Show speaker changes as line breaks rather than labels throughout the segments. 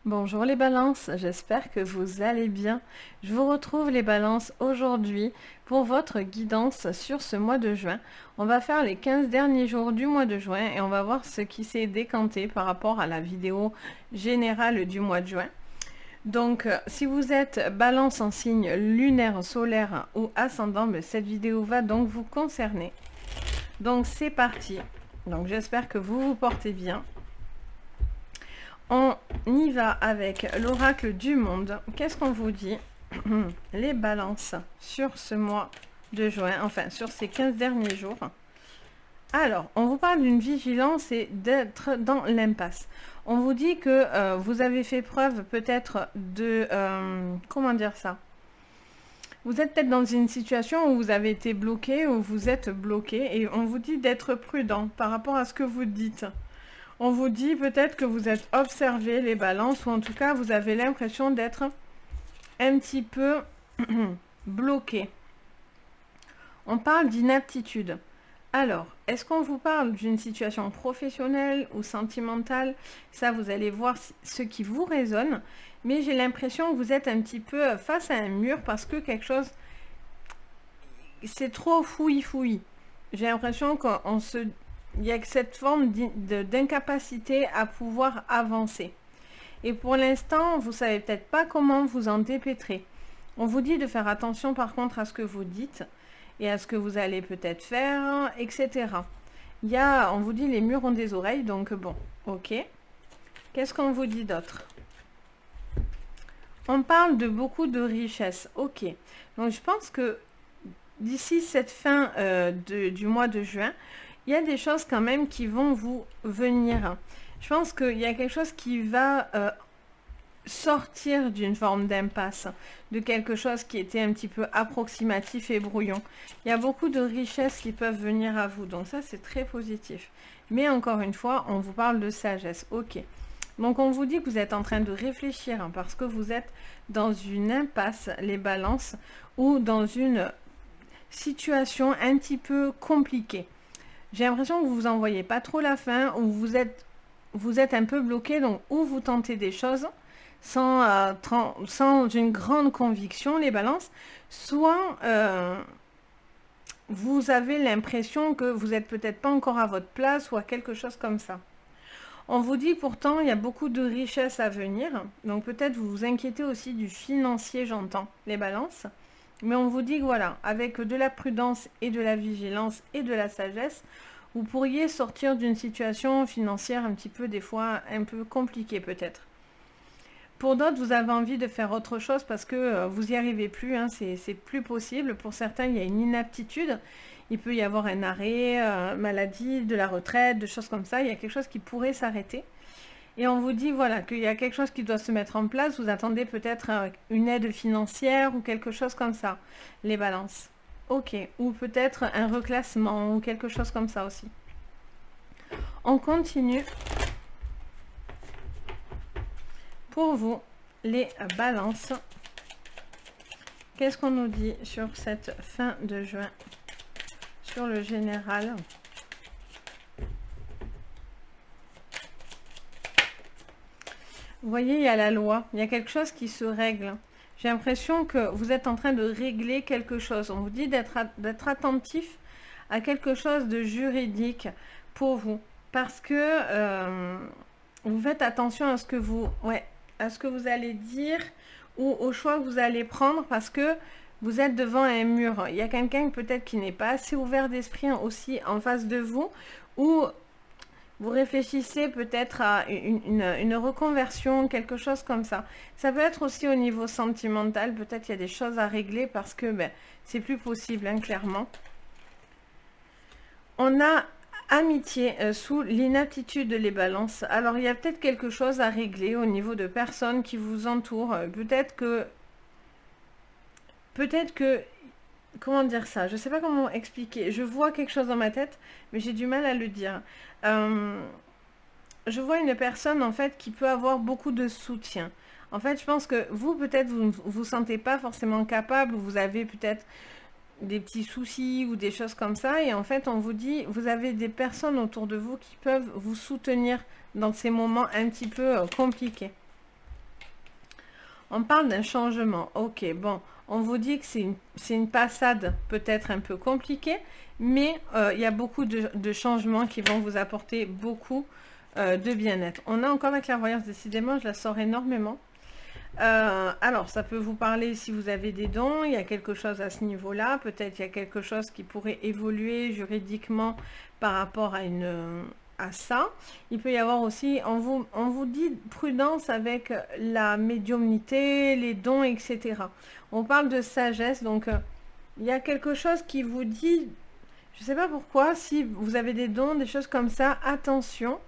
Bonjour les balances, j'espère que vous allez bien. Je vous retrouve les balances aujourd'hui pour votre guidance sur ce mois de juin. On va faire les 15 derniers jours du mois de juin et on va voir ce qui s'est décanté par rapport à la vidéo générale du mois de juin. Donc si vous êtes balance en signe lunaire, solaire ou ascendant, cette vidéo va donc vous concerner. Donc c'est parti. Donc j'espère que vous vous portez bien. On y va avec l'oracle du monde. Qu'est-ce qu'on vous dit? Les balances sur ce mois de juin, enfin sur ces 15 derniers jours. Alors, on vous parle d'une vigilance et d'être dans l'impasse. On vous dit que vous avez fait preuve peut-être de... comment dire ça? Vous êtes peut-être dans une situation où vous avez été bloqué, où vous êtes bloqué, et on vous dit d'être prudent par rapport à ce que vous dites. On vous dit peut-être que vous êtes observé les balances, ou en tout cas vous avez l'impression d'être un petit peu bloqué. On parle d'inaptitude. Alors, est-ce qu'on vous parle d'une situation professionnelle ou sentimentale? Ça, vous allez voir ce qui vous résonne. Mais j'ai l'impression que vous êtes un petit peu face à un mur parce que quelque chose, c'est trop fouillis. J'ai l'impression il y a cette forme d'incapacité à pouvoir avancer. Et pour l'instant, vous savez peut-être pas comment vous en dépêtrer. On vous dit de faire attention par contre à ce que vous dites et à ce que vous allez peut-être faire, etc. On vous dit les murs ont des oreilles, donc bon, ok. Qu'est-ce qu'on vous dit d'autre? On parle de beaucoup de richesses, ok. Donc je pense que d'ici cette fin du mois de juin, il y a des choses quand même qui vont vous venir. Je pense qu'il y a quelque chose qui va sortir d'une forme d'impasse, de quelque chose qui était un petit peu approximatif et brouillon. Il y a beaucoup de richesses qui peuvent venir à vous, donc ça c'est très positif. Mais encore une fois, on vous parle de sagesse, ok. Donc on vous dit que vous êtes en train de réfléchir parce que vous êtes dans une impasse, les balances, ou dans une situation un petit peu compliquée. J'ai l'impression que vous en voyez pas trop la fin, ou vous êtes un peu bloqué, donc ou vous tentez des choses sans une grande conviction, les balances, soit vous avez l'impression que vous n'êtes peut-être pas encore à votre place ou à quelque chose comme ça. On vous dit pourtant, il y a beaucoup de richesses à venir, donc peut-être vous vous inquiétez aussi du financier, j'entends, les balances. Mais on vous dit que voilà, avec de la prudence et de la vigilance et de la sagesse, vous pourriez sortir d'une situation financière un petit peu, des fois, un peu compliquée peut-être. Pour d'autres, vous avez envie de faire autre chose parce que vous n'y arrivez plus, hein, c'est plus possible. Pour certains, il y a une inaptitude. Il peut y avoir un arrêt, maladie, de la retraite, de choses comme ça. Il y a quelque chose qui pourrait s'arrêter. Et on vous dit voilà qu'il y a quelque chose qui doit se mettre en place. Vous attendez peut-être une aide financière ou quelque chose comme ça. Les balances. Ok. Ou peut-être un reclassement ou quelque chose comme ça aussi. On continue. Pour vous, les balances. Qu'est-ce qu'on nous dit sur cette fin de juin? Sur le général. Vous voyez, il y a la loi, il y a quelque chose qui se règle. J'ai l'impression que vous êtes en train de régler quelque chose. On vous dit d'être attentif à quelque chose de juridique pour vous. Parce que vous faites attention à ce que à ce que vous allez dire ou au choix que vous allez prendre parce que vous êtes devant un mur. Il y a quelqu'un peut-être qui n'est pas assez ouvert d'esprit aussi en face de vous ou vous réfléchissez peut-être à une reconversion, quelque chose comme ça. Ça peut être aussi au niveau sentimental, peut-être il y a des choses à régler parce que c'est plus possible, hein, clairement. On a amitié sous l'inaptitude les balances. Alors il y a peut-être quelque chose à régler au niveau de personnes qui vous entourent. Peut-être que comment dire ça? Je ne sais pas comment expliquer. Je vois quelque chose dans ma tête, mais j'ai du mal à le dire. Je vois une personne en fait qui peut avoir beaucoup de soutien. En fait, je pense que vous, peut-être, vous ne vous sentez pas forcément capable, ou vous avez peut-être des petits soucis ou des choses comme ça. Et en fait, on vous dit, vous avez des personnes autour de vous qui peuvent vous soutenir dans ces moments un petit peu compliqués. On parle d'un changement. Ok, bon, on vous dit que c'est une passade peut-être un peu compliquée, mais il y a beaucoup de changements qui vont vous apporter beaucoup de bien-être. On a encore la clairvoyance, décidément, je la sors énormément. Alors, ça peut vous parler si vous avez des dons, il y a quelque chose à ce niveau-là, peut-être il y a quelque chose qui pourrait évoluer juridiquement par rapport à ça. Il peut y avoir aussi, on vous dit prudence avec la médiumnité, les dons, etc. On parle de sagesse, donc il y a quelque chose qui vous dit, je ne sais pas pourquoi, si vous avez des dons, des choses comme ça, attention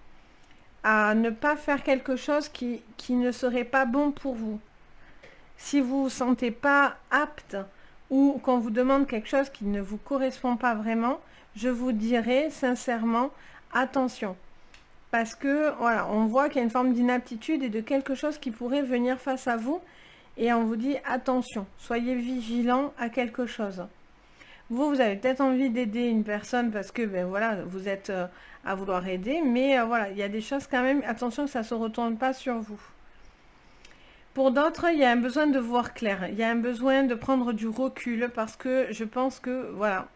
à ne pas faire quelque chose qui ne serait pas bon pour vous. Si vous ne vous sentez pas apte ou qu'on vous demande quelque chose qui ne vous correspond pas vraiment, je vous dirais sincèrement attention. Parce que voilà, on voit qu'il y a une forme d'inaptitude et de quelque chose qui pourrait venir face à vous. Et on vous dit attention, soyez vigilant à quelque chose. Vous avez peut-être envie d'aider une personne parce que ben voilà, vous êtes à vouloir aider, mais voilà, il y a des choses quand même, attention que ça ne se retourne pas sur vous. Pour d'autres, il y a un besoin de voir clair, il y a un besoin de prendre du recul parce que je pense que voilà,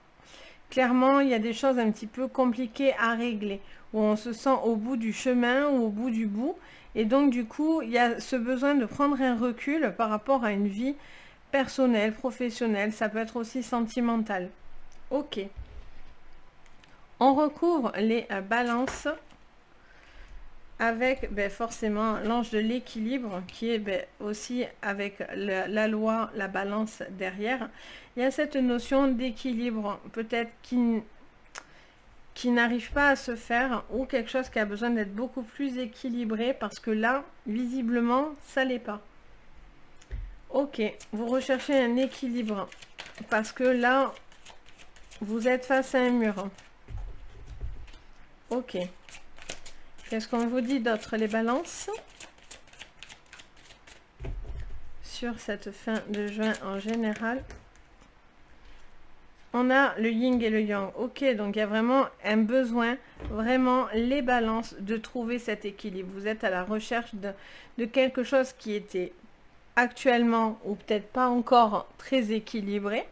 clairement, il y a des choses un petit peu compliquées à régler, où on se sent au bout du chemin ou au bout du bout, et donc du coup, il y a ce besoin de prendre un recul par rapport à une vie personnel, professionnel, ça peut être aussi sentimental. Ok. On recouvre les balances avec forcément l'ange de l'équilibre qui est aussi avec la loi, la balance derrière. Il y a cette notion d'équilibre peut-être qui n'arrive pas à se faire ou quelque chose qui a besoin d'être beaucoup plus équilibré parce que là, visiblement, ça l'est pas. Ok, vous recherchez un équilibre parce que là, vous êtes face à un mur. Ok. Qu'est-ce qu'on vous dit d'autre, les balances? Sur cette fin de juin en général. On a le yin et le yang. Ok, donc il y a vraiment un besoin, vraiment les balances, de trouver cet équilibre. Vous êtes à la recherche de quelque chose qui était actuellement ou peut-être pas encore très équilibré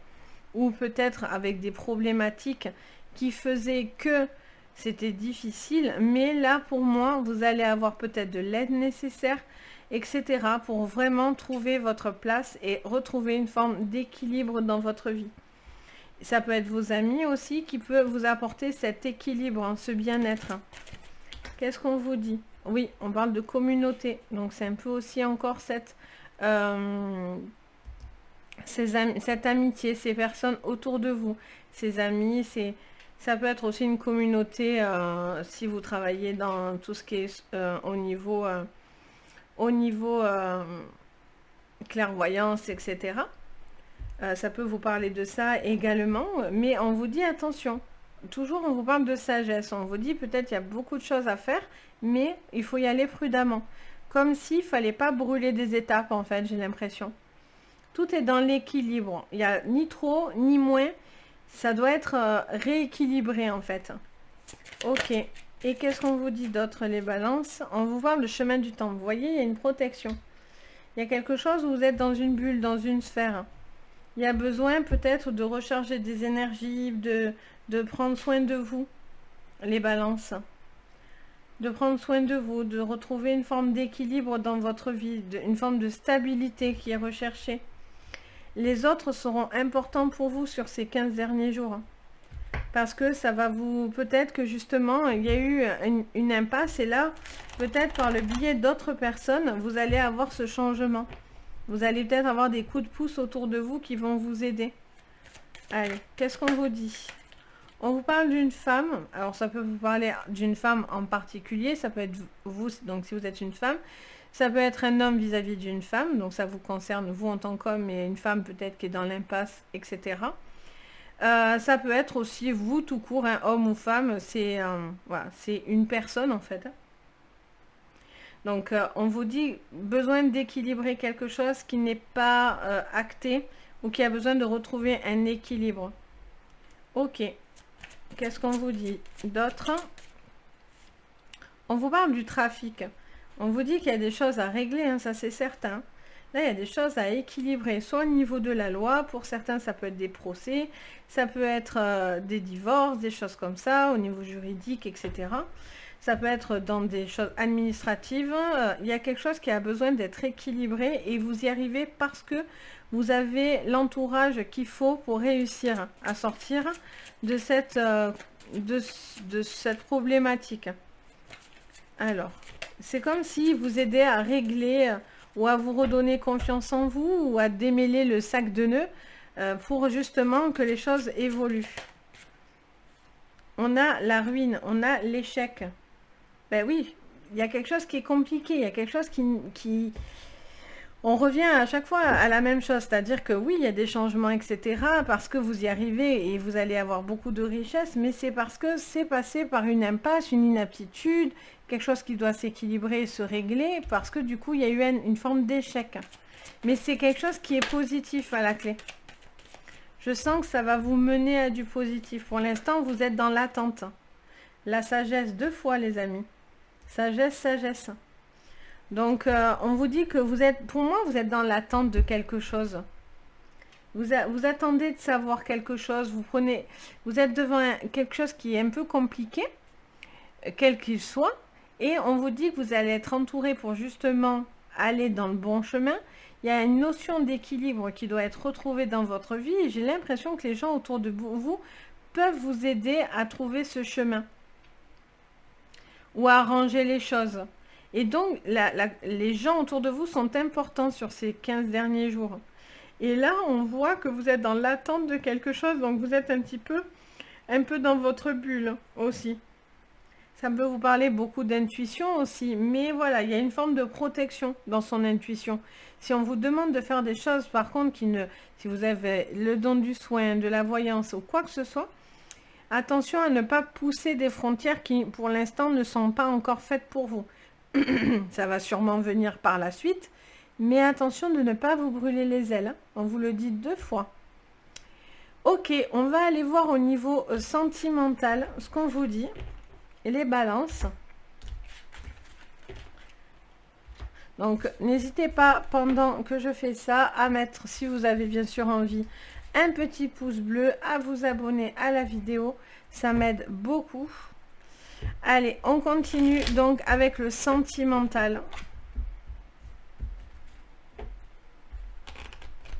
ou peut-être avec des problématiques qui faisaient que c'était difficile, mais là pour moi vous allez avoir peut-être de l'aide nécessaire, etc. pour vraiment trouver votre place et retrouver une forme d'équilibre dans votre vie. Ça peut être vos amis aussi qui peuvent vous apporter cet équilibre, ce bien-être. Qu'est-ce qu'on vous dit? Oui, on parle de communauté, donc c'est un peu aussi encore cette amitié, ces personnes autour de vous, ces amis, ça peut être aussi une communauté si vous travaillez dans tout ce qui est au niveau clairvoyance, etc. Ça peut vous parler de ça également, mais on vous dit attention. Toujours on vous parle de sagesse, on vous dit peut-être il y a beaucoup de choses à faire, mais il faut y aller prudemment. Comme s'il ne fallait pas brûler des étapes, en fait, j'ai l'impression. Tout est dans l'équilibre. Il n'y a ni trop, ni moins. Ça doit être rééquilibré, en fait. Ok. Et qu'est-ce qu'on vous dit d'autre, les balances? On vous parle le chemin du temps. Vous voyez, il y a une protection. Il y a quelque chose où vous êtes dans une bulle, dans une sphère. Il y a besoin peut-être de recharger des énergies, de prendre soin de vous, les balances. De prendre soin de vous, de retrouver une forme d'équilibre dans votre vie, une forme de stabilité qui est recherchée. Les autres seront importants pour vous sur ces 15 derniers jours. Parce que ça va vous... Peut-être que justement, il y a eu une impasse et là, peut-être par le biais d'autres personnes, vous allez avoir ce changement. Vous allez peut-être avoir des coups de pouce autour de vous qui vont vous aider. Allez, qu'est-ce qu'on vous dit ? On vous parle d'une femme, alors ça peut vous parler d'une femme en particulier, ça peut être vous, donc si vous êtes une femme, ça peut être un homme vis-à-vis d'une femme, donc ça vous concerne vous en tant qu'homme et une femme peut-être qui est dans l'impasse, etc. Ça peut être aussi vous tout court, un homme ou femme, c'est voilà, c'est une personne en fait. Donc on vous dit besoin d'équilibrer quelque chose qui n'est pas acté ou qui a besoin de retrouver un équilibre. Ok. Qu'est-ce qu'on vous dit d'autre? On vous parle du trafic. On vous dit qu'il y a des choses à régler, hein, ça c'est certain. Là, il y a des choses à équilibrer, soit au niveau de la loi, pour certains, ça peut être des procès, ça peut être des divorces, des choses comme ça, au niveau juridique, etc. Ça peut être dans des choses administratives. Il y a quelque chose qui a besoin d'être équilibré et vous y arrivez parce que vous avez l'entourage qu'il faut pour réussir à sortir de cette problématique. Alors, c'est comme si vous aidez à régler ou à vous redonner confiance en vous ou à démêler le sac de nœuds pour justement que les choses évoluent. On a la ruine, on a l'échec. Ben oui, il y a quelque chose qui est compliqué, il y a quelque chose qui... On revient à chaque fois à la même chose, c'est-à-dire que oui, il y a des changements, etc., parce que vous y arrivez et vous allez avoir beaucoup de richesses, mais c'est parce que c'est passé par une impasse, une inaptitude, quelque chose qui doit s'équilibrer et se régler, parce que du coup, il y a eu une forme d'échec. Mais c'est quelque chose qui est positif à la clé. Je sens que ça va vous mener à du positif. Pour l'instant, vous êtes dans l'attente. La sagesse, 2 fois, les amis. Sagesse, sagesse. Donc, on vous dit que vous êtes, pour moi, vous êtes dans l'attente de quelque chose. Vous attendez de savoir quelque chose. Vous êtes devant quelque chose qui est un peu compliqué, quel qu'il soit. Et on vous dit que vous allez être entouré pour justement aller dans le bon chemin. Il y a une notion d'équilibre qui doit être retrouvée dans votre vie. Et j'ai l'impression que les gens autour de vous peuvent vous aider à trouver ce chemin. Ou à arranger les choses. Et donc, les gens autour de vous sont importants sur ces 15 derniers jours. Et là, on voit que vous êtes dans l'attente de quelque chose, donc vous êtes un peu dans votre bulle aussi. Ça peut vous parler beaucoup d'intuition aussi, mais voilà, il y a une forme de protection dans son intuition. Si on vous demande de faire des choses, par contre, si vous avez le don du soin, de la voyance ou quoi que ce soit, attention à ne pas pousser des frontières qui, pour l'instant, ne sont pas encore faites pour vous. Ça va sûrement venir par la suite, mais attention de ne pas vous brûler les ailes. On vous le dit 2 fois. Ok, on va aller voir au niveau sentimental ce qu'on vous dit. Et les balances. Donc, n'hésitez pas, pendant que je fais ça, à mettre, si vous avez bien sûr envie, un petit pouce bleu, à vous abonner à la vidéo. Ça m'aide beaucoup. Allez, on continue donc avec le sentimental.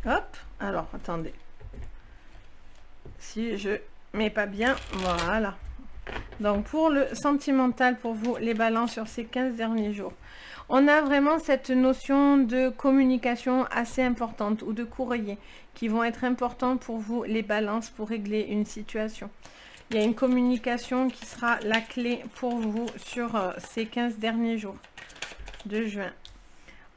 Hop, alors attendez. Si je mets pas bien, voilà. Donc pour le sentimental, pour vous, les balances sur ces 15 derniers jours. On a vraiment cette notion de communication assez importante ou de courrier qui vont être importants pour vous, les balances, pour régler une situation. Il y a une communication qui sera la clé pour vous sur ces 15 derniers jours de juin.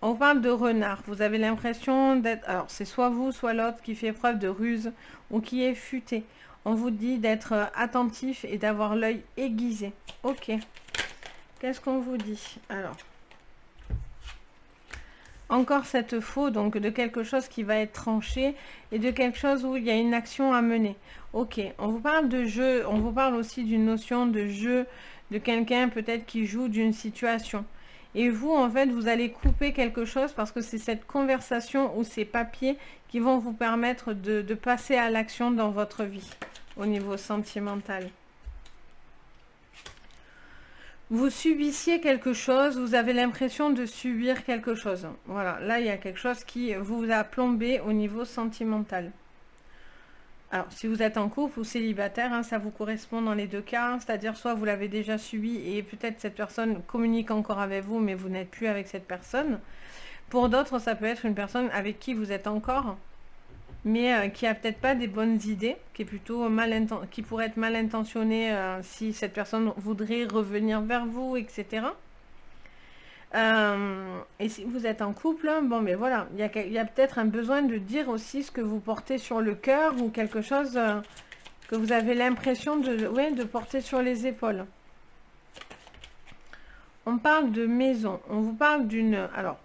On parle de renard. Vous avez l'impression d'être... Alors, c'est soit vous, soit l'autre qui fait preuve de ruse ou qui est futé. On vous dit d'être attentif et d'avoir l'œil aiguisé. Ok. Qu'est-ce qu'on vous dit? Alors, encore cette faux, donc de quelque chose qui va être tranché et de quelque chose où il y a une action à mener. Ok, on vous parle de jeu, on vous parle aussi d'une notion de jeu, de quelqu'un peut-être qui joue d'une situation. Et vous, en fait, vous allez couper quelque chose parce que c'est cette conversation ou ces papiers qui vont vous permettre de passer à l'action dans votre vie, au niveau sentimental. Vous subissiez quelque chose, vous avez l'impression de subir quelque chose. Voilà, là, il y a quelque chose qui vous a plombé au niveau sentimental. Alors, si vous êtes en couple ou célibataire, hein, ça vous correspond dans les 2 cas. Hein, c'est-à-dire, soit vous l'avez déjà subi et peut-être cette personne communique encore avec vous, mais vous n'êtes plus avec cette personne. Pour d'autres, ça peut être une personne avec qui vous êtes encore, mais qui a peut-être pas des bonnes idées, qui est plutôt qui pourrait être mal intentionnée si cette personne voudrait revenir vers vous, etc. Et si vous êtes en couple, bon, mais voilà, il y a peut-être un besoin de dire aussi ce que vous portez sur le cœur ou quelque chose que vous avez l'impression de porter sur les épaules. On parle de maison, on vous parle d'une... Alors,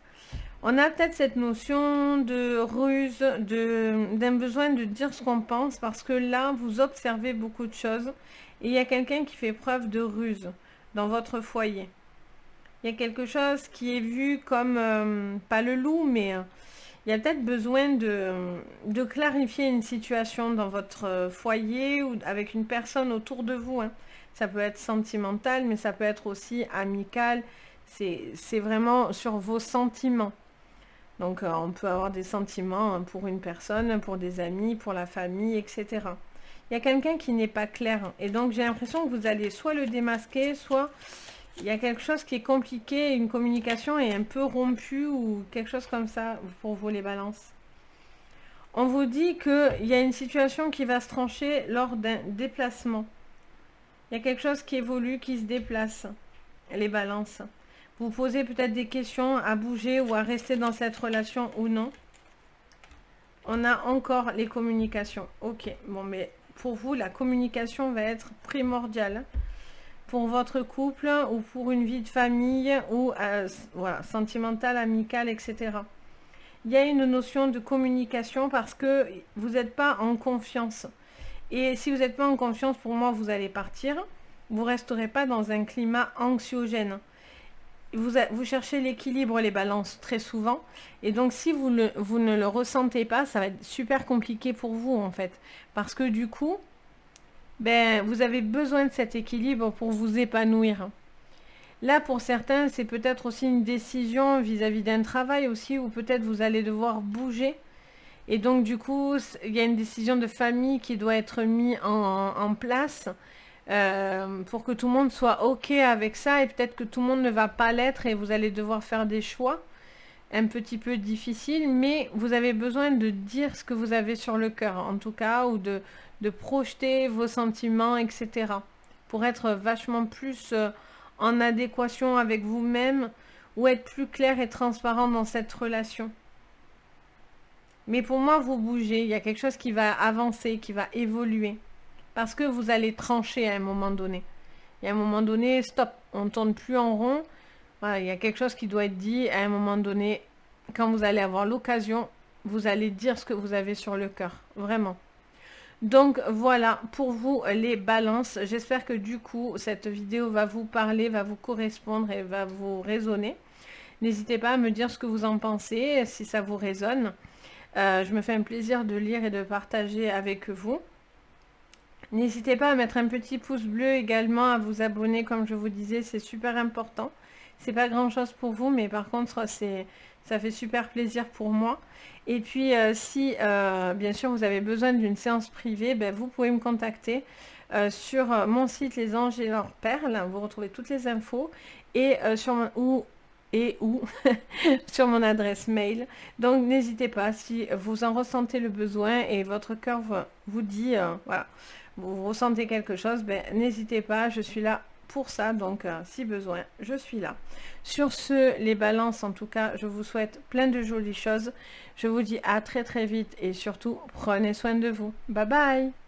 on a peut-être cette notion de ruse, d'un besoin de dire ce qu'on pense, parce que là, vous observez beaucoup de choses, et il y a quelqu'un qui fait preuve de ruse dans votre foyer. Il y a quelque chose qui est vu comme, pas le loup, mais Il y a peut-être besoin de clarifier une situation dans votre foyer ou avec une personne autour de vous, hein. Ça peut être sentimental, mais ça peut être aussi amical. C'est vraiment sur vos sentiments. Donc, on peut avoir des sentiments pour une personne, pour des amis, pour la famille, etc. Il y a quelqu'un qui n'est pas clair. Et donc, j'ai l'impression que vous allez soit le démasquer, soit il y a quelque chose qui est compliqué, une communication est un peu rompue ou quelque chose comme ça pour vous les balances. On vous dit qu'il y a une situation qui va se trancher lors d'un déplacement. Il y a quelque chose qui évolue, qui se déplace, les balances. Vous posez peut-être des questions à bouger ou à rester dans cette relation ou non. On a encore les communications. Ok, bon, mais pour vous, la communication va être primordiale pour votre couple ou pour une vie de famille ou voilà, sentimentale, amicale, etc. Il y a une notion de communication parce que vous n'êtes pas en confiance. Et si vous n'êtes pas en confiance, pour moi, vous allez partir. Vous ne resterez pas dans un climat anxiogène. Vous cherchez l'équilibre, les balances, très souvent. Et donc, si vous ne le ressentez pas, ça va être super compliqué pour vous, en fait. Parce que du coup, ben, vous avez besoin de cet équilibre pour vous épanouir. Là, pour certains, c'est peut-être aussi une décision vis-à-vis d'un travail aussi, ou peut-être vous allez devoir bouger. Et donc, du coup, il y a une décision de famille qui doit être mise en place pour que tout le monde soit OK avec ça. Et peut-être que tout le monde ne va pas l'être et vous allez devoir faire des choix un petit peu difficiles. Mais vous avez besoin de dire ce que vous avez sur le cœur, en tout cas, ou de projeter vos sentiments, etc. Pour être vachement plus en adéquation avec vous-même ou être plus clair et transparent dans cette relation. Mais pour moi, vous bougez. Il y a quelque chose qui va avancer, qui va évoluer. Parce que vous allez trancher à un moment donné. Et à un moment donné, stop. On ne tourne plus en rond. Voilà, il y a quelque chose qui doit être dit à un moment donné. Quand vous allez avoir l'occasion, vous allez dire ce que vous avez sur le cœur. Vraiment. Donc voilà pour vous les balances. J'espère que du coup, cette vidéo va vous parler, va vous correspondre et va vous résonner. N'hésitez pas à me dire ce que vous en pensez, si ça vous résonne. Je me fais un plaisir de lire et de partager avec vous. N'hésitez pas à mettre un petit pouce bleu également, à vous abonner comme je vous disais, c'est super important. C'est pas grand chose pour vous, mais par contre ça fait super plaisir pour moi. Et puis si bien sûr vous avez besoin d'une séance privée, ben, vous pouvez me contacter sur mon site Les Anges et leurs Perles. Vous retrouvez toutes les infos et sur mon, sur mon adresse mail. Donc n'hésitez pas si vous en ressentez le besoin et votre cœur vous dit voilà, vous ressentez quelque chose, ben, n'hésitez pas, je suis là pour ça, donc si besoin, je suis là. Sur ce, les balances, en tout cas, je vous souhaite plein de jolies choses. Je vous dis à très très vite et surtout, prenez soin de vous. Bye bye!